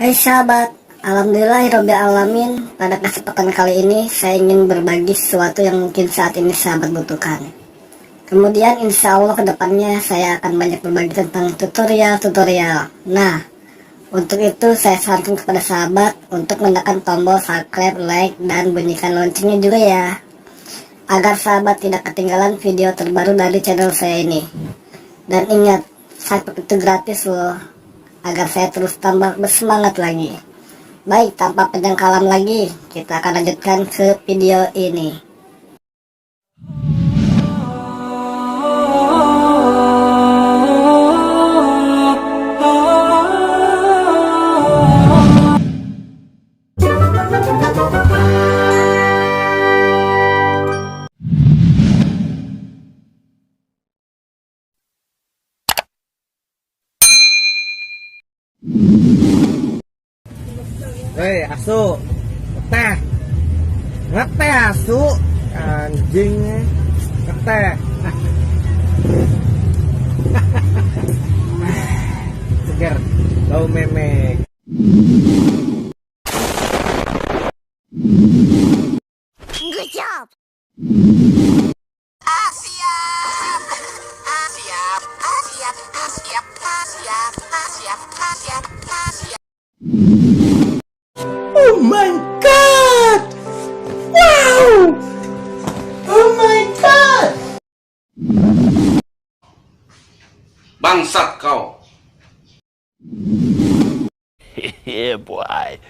Hai sahabat, alhamdulillahirobbilalamin. Pada kesempatan kali ini saya ingin berbagi sesuatu yang mungkin saat ini sahabat butuhkan. Kemudian insya Allah kedepannya saya akan banyak berbagi tentang tutorial. Nah, untuk itu saya sarankan kepada sahabat untuk menekan tombol subscribe, like, dan bunyikan loncengnya juga ya, agar sahabat tidak ketinggalan video terbaru dari channel saya ini. Dan ingat, subscribe itu gratis loh, agar saya terus tambah bersemangat lagi. Baik, tanpa panjang kalam lagi, kita akan lanjutkan ke video ini. Hei, asu, ngeteh asu, anjing, ngeteh. Seger, bau memek. Good job. Oh my god! Wow! Oh my god! Bangsat kau. Yeah, boy.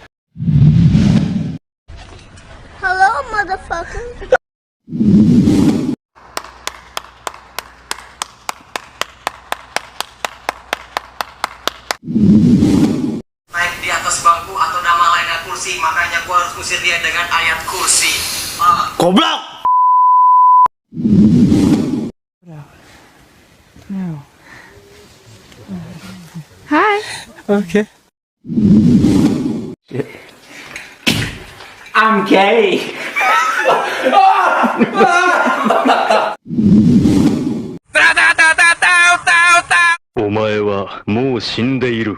Hello, motherfucker. Naik di atas bangku atau nama lainnya kursi, makanya gua harus usir dia dengan ayat kursi. Goblok! No. Hi. Okay. I'm gay. お前はもう死んでいる。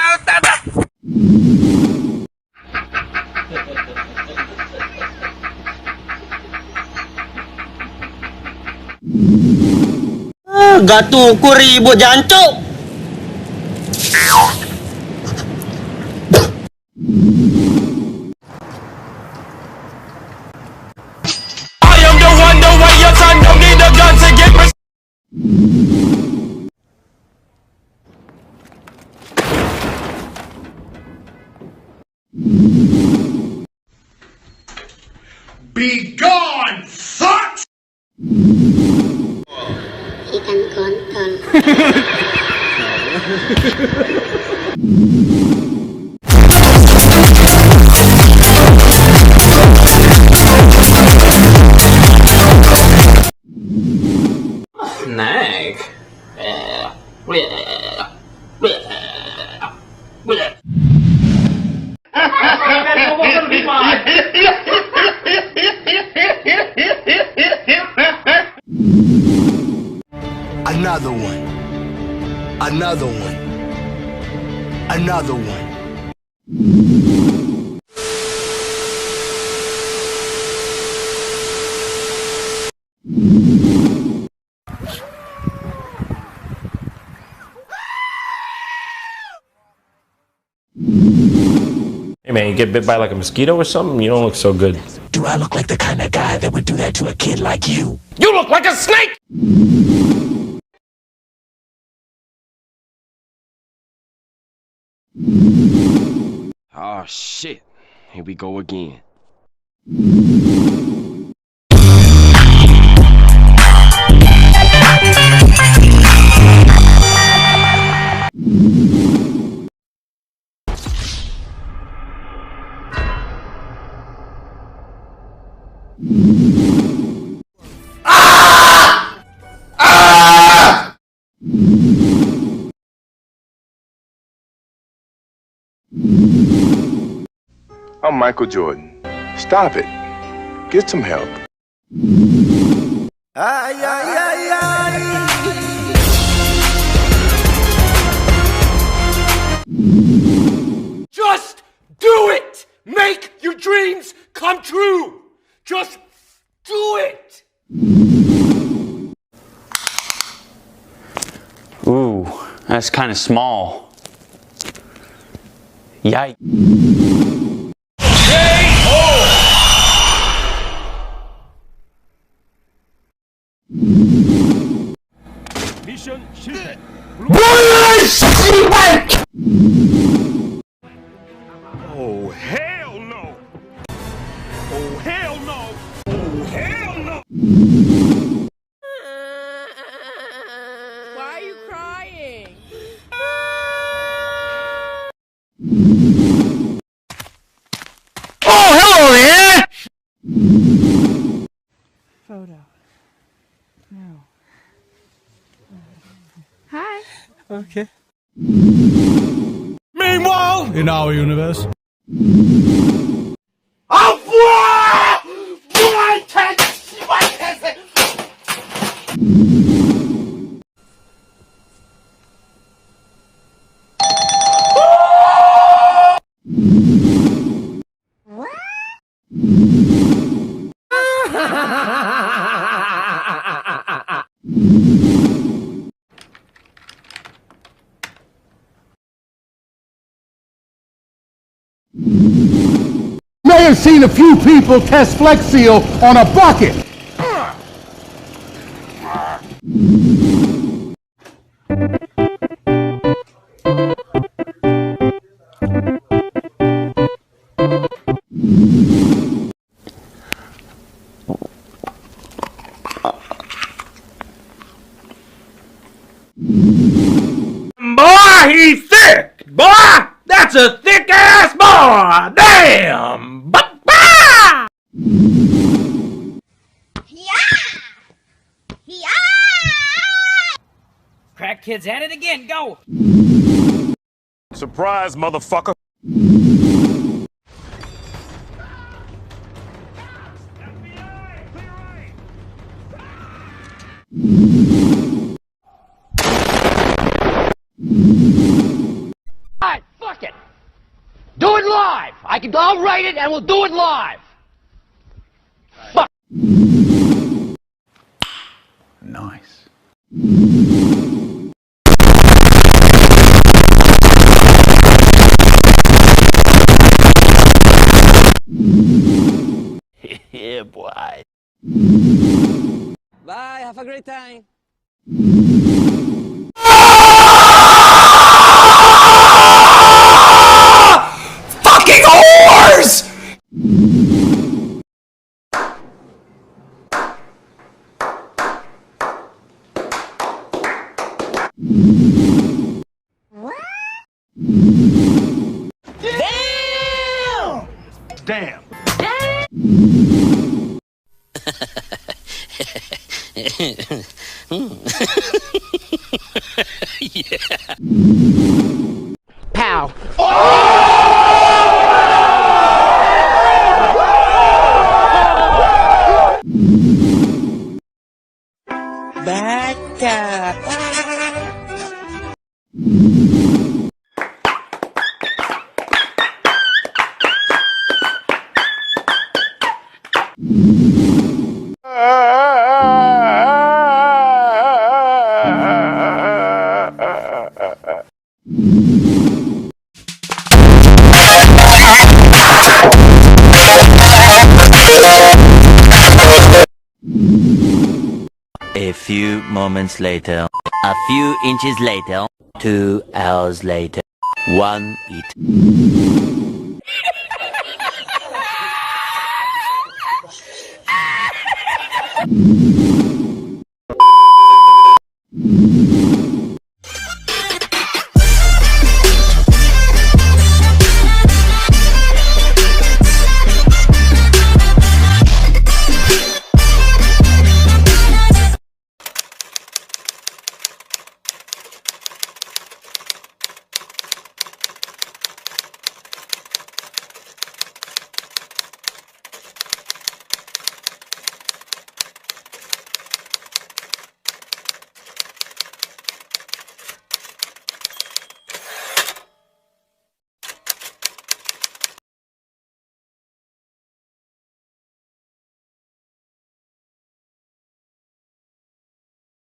Gatuh ribu jancuk. I am the one, the way your son don't need a gun to get me. Be gone, fuck! Ikan kontol. Snack. Another one. Another one. Another one. Hey man, you get bit by like a mosquito or something? You don't look so good. Do I look like the kind of guy that would do that to a kid like you? You look like a snake! Oh shit. Here we go again. I'm Michael Jordan. Stop it. Get some help. Ay, ay, ay, ay. Just come true. Just do it. Ooh, that's kind of small. Yikes. Mission 실패. Oh hell no. Oh hell no. Oh hell no. Why are you crying? Oh, hello there! Photo. No. Hi. Okay. Meanwhile, in our universe. May have seen a few people test Flex Seal on a bucket. Boy, he's thick! Boy, that's a thick ass boy! Damn! Bah! Crack kids at it again. Go. Surprise, motherfucker. Alright, fuck it. Do it live. I'll write it and we'll do it live. Fuck. Nice. Yeah, boy. Bye. Have a great time. Fucking whores! Damn. Pow. Back up. A few moments later, a few inches later, 2 hours later, 1 eat.